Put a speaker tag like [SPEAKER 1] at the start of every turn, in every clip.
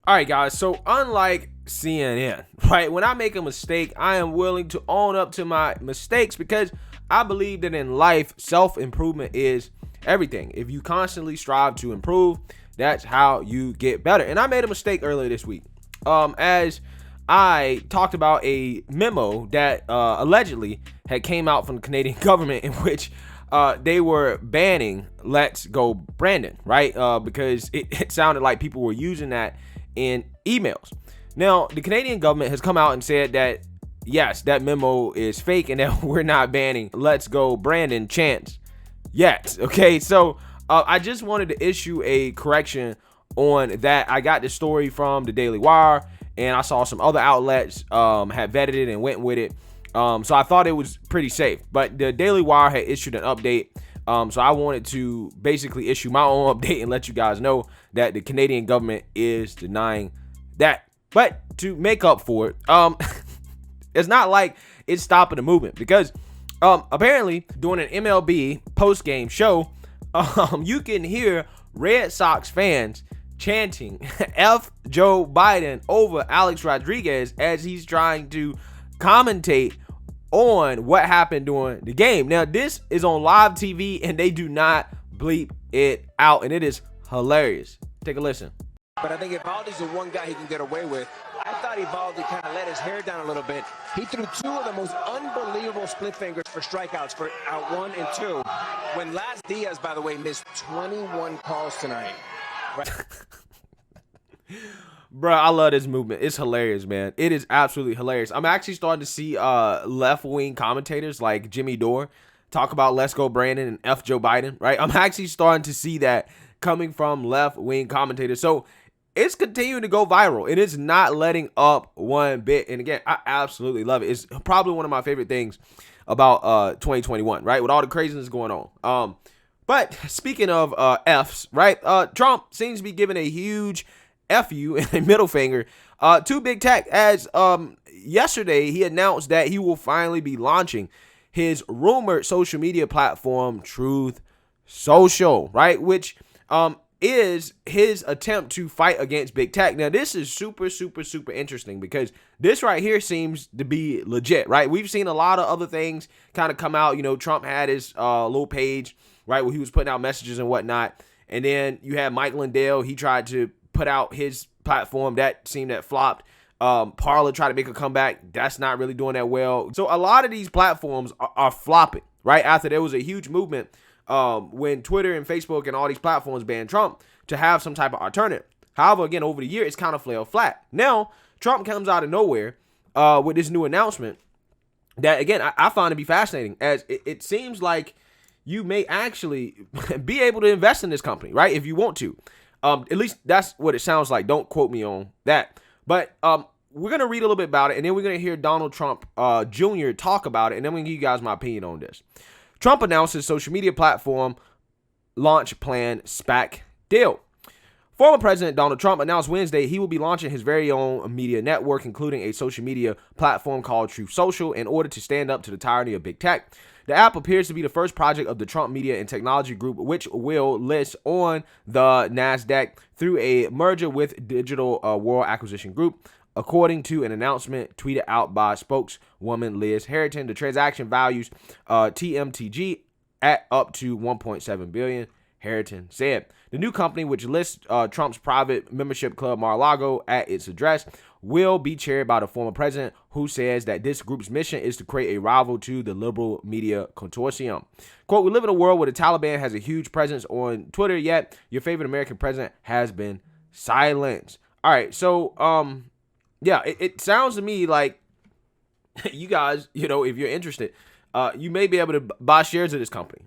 [SPEAKER 1] All right, guys. So unlike CNN, right, when I make a mistake, I am willing to own up to my mistakes because I believe that in life, self-improvement is everything. If you constantly strive to improve, that's how you get better. And I made a mistake earlier this week. As I talked about a memo that allegedly had came out from the Canadian government in which they were banning Let's Go Brandon, right? Because it sounded like people were using that in emails. Now, the Canadian government has come out and said that, yes, that memo is fake and that we're not banning Let's Go Brandon Chants yet. Okay, so I just wanted to issue a correction on that. I got the story from the Daily Wire, and I saw some other outlets had vetted it and went with it. So I thought it was pretty safe. But the Daily Wire had issued an update. So I wanted to basically issue my own update and let you guys know that the Canadian government is denying that. But to make up for it, it's not like it's stopping the movement because apparently during an MLB post-game show, you can hear Red Sox fans chanting F Joe Biden over Alex Rodriguez as he's trying to commentate on what happened during the game. Now, this is on live TV and they do not bleep it out, and it is hilarious. Take a listen.
[SPEAKER 2] But I think Evaldi's the one guy he can get away with. I thought Evaldi kind of let his hair down a little bit. He threw two of the most unbelievable split fingers for strikeouts for out 1 and 2. When Laz Diaz, by the way, missed 21 calls tonight. Right.
[SPEAKER 1] Bro, I love this movement. It's hilarious, man. It is absolutely hilarious. I'm actually starting to see left-wing commentators like Jimmy Dore talk about Let's Go Brandon and F Joe Biden, right? I'm actually starting to see that coming from left-wing commentators. So it's continuing to go viral. It is not letting up one bit. And again, I absolutely love it. It's probably one of my favorite things about 2021, right? With all the craziness going on. But speaking of Fs, right? Trump seems to be giving a huge F you and a middle finger to big tech as yesterday he announced that he will finally be launching his rumored social media platform Truth Social, right? Which is his attempt to fight against big tech. Now, this is super interesting because this right here seems to be legit, right? We've seen a lot of other things kind of come out. You know, Trump had his little page, right, where he was putting out messages and whatnot. And then you had Mike Lindell. He tried to put out his platform. That seemed that flopped. Parler tried to make a comeback. That's not really doing that well. So a lot of these platforms are flopping, right? After there was a huge movement when Twitter and Facebook and all these platforms banned Trump to have some type of alternative. However, again, over the year, it's kind of fell flat. Now, Trump comes out of nowhere with this new announcement that, again, I find to be fascinating, as it seems like you may actually be able to invest in this company, right, if you want to. At least that's what it sounds like. Don't quote me on that. But we're going to read a little bit about it, and then we're going to hear Donald Trump Jr. talk about it, and then I'm going to give you guys my opinion on this. Trump announces social media platform launch plan SPAC deal. Former President Donald Trump announced Wednesday he will be launching his very own media network, including a social media platform called Truth Social, in order to stand up to the tyranny of big tech. The app appears to be the first project of the Trump Media and Technology Group, which will list on the Nasdaq through a merger with Digital World Acquisition Group. According to an announcement tweeted out by spokeswoman Liz Harrington, the transaction values TMTG at up to $1.7 billion, Harrington said. The new company, which lists Trump's private membership club Mar-a-Lago at its address, will be chaired by the former president, who says that this group's mission is to create a rival to the liberal media consortium. Quote, "We live in a world where the Taliban has a huge presence on Twitter, yet your favorite American president has been silenced." All right, so yeah, it sounds to me like you guys, you know, if you're interested, you may be able to buy shares of this company,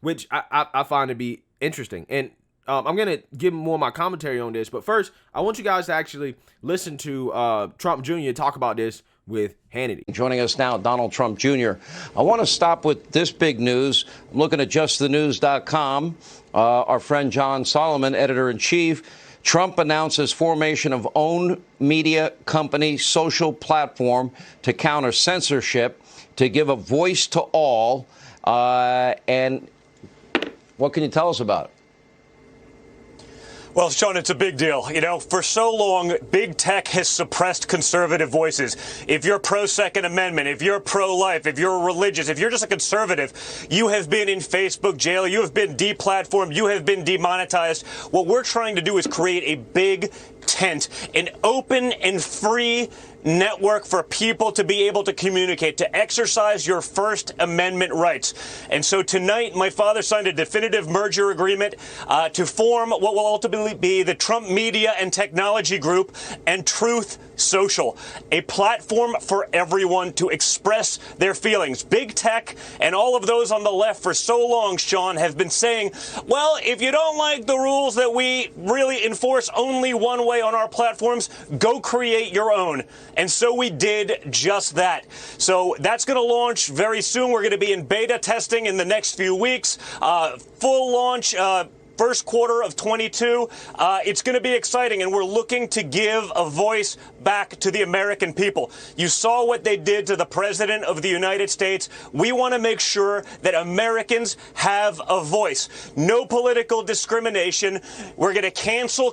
[SPEAKER 1] which I find to be interesting. And I'm going to give more of my commentary on this. But first, I want you guys to actually listen to Trump Jr. talk about this with Hannity.
[SPEAKER 3] Joining us now, Donald Trump Jr. I want to stop with this big news. I'm looking at justthenews.com. Our friend John Solomon, editor-in-chief. Trump announces formation of own media company social platform to counter censorship, to give a voice to all. And what can you tell us about it?
[SPEAKER 4] Well, Sean, it's a big deal. You know, for so long, big tech has suppressed conservative voices. If you're pro-Second Amendment, if you're pro-life, if you're religious, if you're just a conservative, you have been in Facebook jail, you have been deplatformed, you have been demonetized. What we're trying to do is create a big tent, an open and free network for people to be able to communicate, to exercise your First Amendment rights. And so tonight, my father signed a definitive merger agreement to form what will ultimately be the Trump Media and Technology Group and Truth Social, a platform for everyone to express their feelings. Big tech and all of those on the left for so long, Sean, have been saying, well, if you don't like the rules that we really enforce only one way on our platforms, go create your own. And so we did just that. So that's going to launch very soon. We're going to be in beta testing in the next few weeks. Full launch first quarter of 22. It's going to be exciting, and we're looking to give a voice back to the American people. You saw what they did to the President of the United States. We want to make sure that Americans have a voice. No political discrimination. We're going to cancel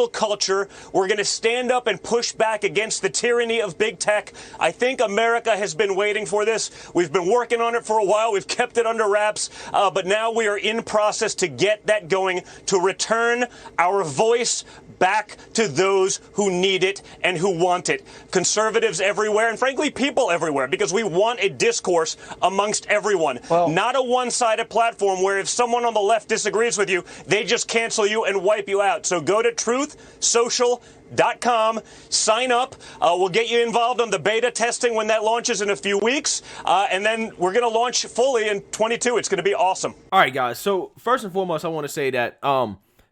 [SPEAKER 4] culture. We're going to stand up and push back against the tyranny of big tech. I think America has been waiting for this. We've been working on it for a while. We've kept it under wraps, but now we are in process to get that going, to return our voice back to those who need it and who want it. Conservatives everywhere, and frankly, people everywhere, because we want a discourse amongst everyone. Well, not a one-sided platform where if someone on the left disagrees with you, they just cancel you and wipe you out. So go to truthsocial.com, sign up. We'll get you involved on the beta testing when that launches in a few weeks. And then we're going to launch fully in 22. It's going to be awesome.
[SPEAKER 1] All right, guys. So first and foremost, I want to say that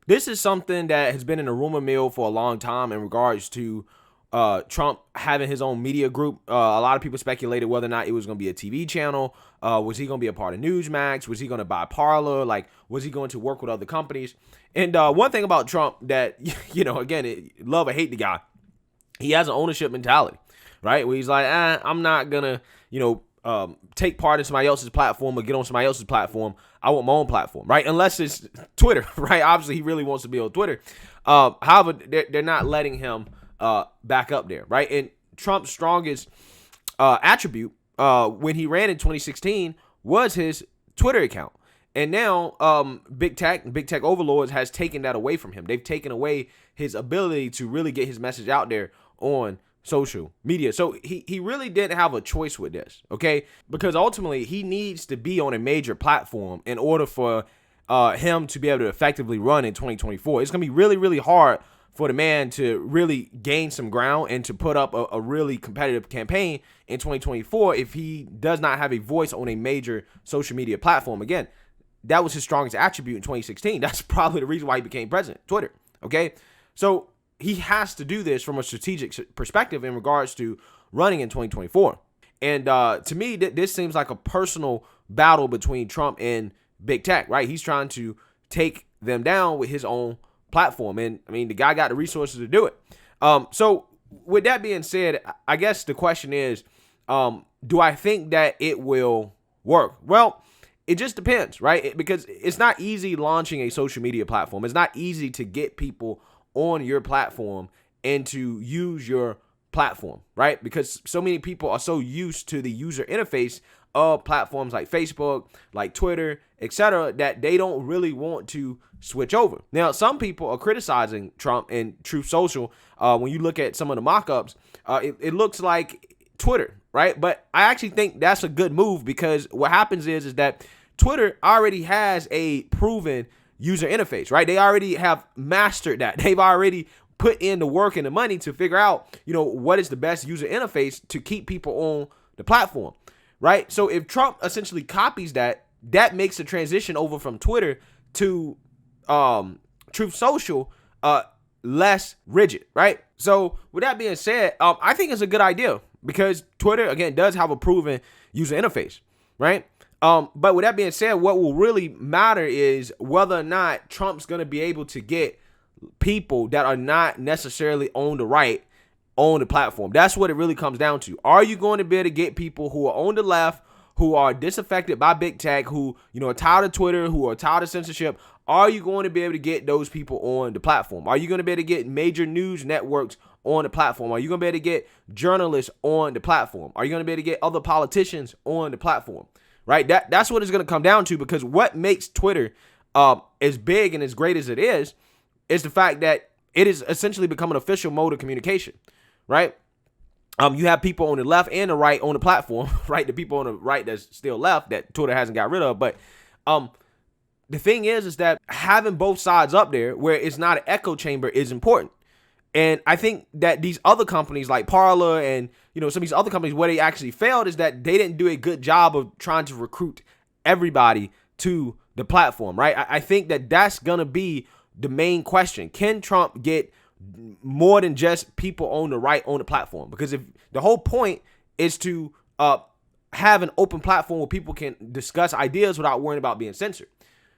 [SPEAKER 1] this is something that has been in the rumor mill for a long time in regards to Trump having his own media group. A lot of people speculated whether or not it was going to be a TV channel. Was he going to be a part of Newsmax? Was he going to buy Parler? Like, was he going to work with other companies? And one thing about Trump that, you know, again, love or hate the guy, he has an ownership mentality, right? Where he's like, I'm not going to, you know, take part in somebody else's platform or get on somebody else's platform. I want my own platform, right? Unless it's Twitter, right? Obviously, he really wants to be on Twitter. However, they're not letting him back up there, right? And Trump's strongest attribute when he ran in 2016 was his Twitter account. And now big tech overlords has taken that away from him. They've taken away his ability to really get his message out there on social media. So he really didn't have a choice with this, okay? Because ultimately he needs to be on a major platform in order for him to be able to effectively run in 2024. It's going to be really, really hard for the man to really gain some ground and to put up a really competitive campaign in 2024 if he does not have a voice on a major social media platform. Again, that was his strongest attribute in 2016. That's probably the reason why he became president, Twitter, okay? So he has to do this from a strategic perspective in regards to running in 2024. And to me, this seems like a personal battle between Trump and big tech, right? He's trying to take them down with his own platform. And I mean, the guy got the resources to do it. So with that being said, I guess the question is, do I think that it will work? Well, it just depends, right? Because it's not easy launching a social media platform. It's not easy to get people on your platform and to use your platform, right? Because so many people are so used to the user interface of platforms like Facebook, like Twitter, etc., that they don't really want to switch over. Now, some people are criticizing Trump and Truth Social. When you look at some of the mock-ups, it looks like Twitter, right? But I actually think that's a good move, because what happens is that Twitter already has a proven user interface, right? They already have mastered that. They've already put in the work and the money to figure out, you know, what is the best user interface to keep people on the platform, right? So if Trump essentially copies that, that makes the transition over from Twitter to Truth Social less rigid, right? So with that being said, I think it's a good idea, because Twitter, again, does have a proven user interface, right? But with that being said, what will really matter is whether or not Trump's going to be able to get people that are not necessarily on the right on the platform. That's what it really comes down to. Are you going to be able to get people who are on the left, who are disaffected by big tech, who, you know, are tired of Twitter, who are tired of censorship? Are you going to be able to get those people on the platform? Are you going to be able to get major news networks on the platform? Are you going to be able to get journalists on the platform? Are you going to be able to get other politicians on the platform? Right? That's what it's going to come down to, because what makes Twitter as big and as great as it is the fact that it is essentially become an official mode of communication, right? You have people on the left and the right on the platform, right? The people on the right that's still left that Twitter hasn't got rid of. But the thing is that having both sides up there where it's not an echo chamber is important. And I think that these other companies like Parler and, some of these other companies, where they actually failed is that they didn't do a good job of trying to recruit everybody to the platform, right? I think that that's going to be the main question. Can Trump get more than just people on the right on the platform? Because if the whole point is to have an open platform where people can discuss ideas without worrying about being censored.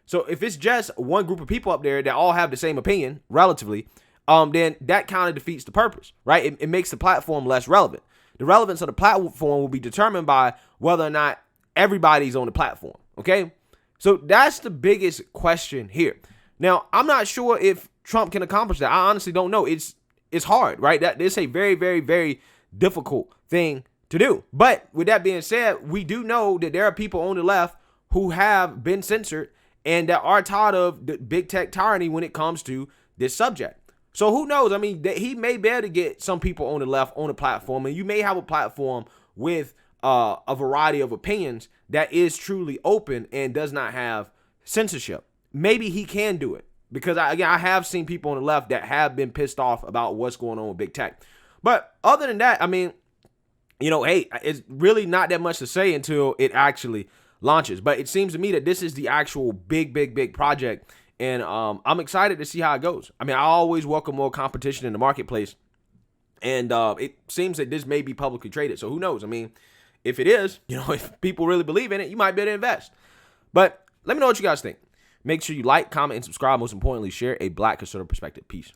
[SPEAKER 1] So if it's just one group of people up there that all have the same opinion relatively, then that kind of defeats the purpose, right? It makes the platform less relevant. The relevance of the platform will be determined by whether or not everybody's on the platform, okay? So that's the biggest question here. Now, I'm not sure if Trump can accomplish that. I honestly don't know. It's hard, right? It's a very, very, very difficult thing to do. But with that being said, we do know that there are people on the left who have been censored and that are tired of the big tech tyranny when it comes to this subject. So who knows? I mean, he may be able to get some people on the left on the platform, and you may have a platform with a variety of opinions that is truly open and does not have censorship. Maybe he can do it, because I have seen people on the left that have been pissed off about what's going on with big tech. But other than that, I mean, hey, it's really not that much to say until it actually launches. But it seems to me that this is the actual big project, and I'm excited to see how it goes. I mean, I always welcome more competition in the marketplace, and it seems that this may be publicly traded. So who knows? I mean, if it is, if people really believe in it, you might be able to invest. But let me know what you guys think. Make sure you like, comment, and subscribe. Most importantly, share a Black conservative perspective. Peace.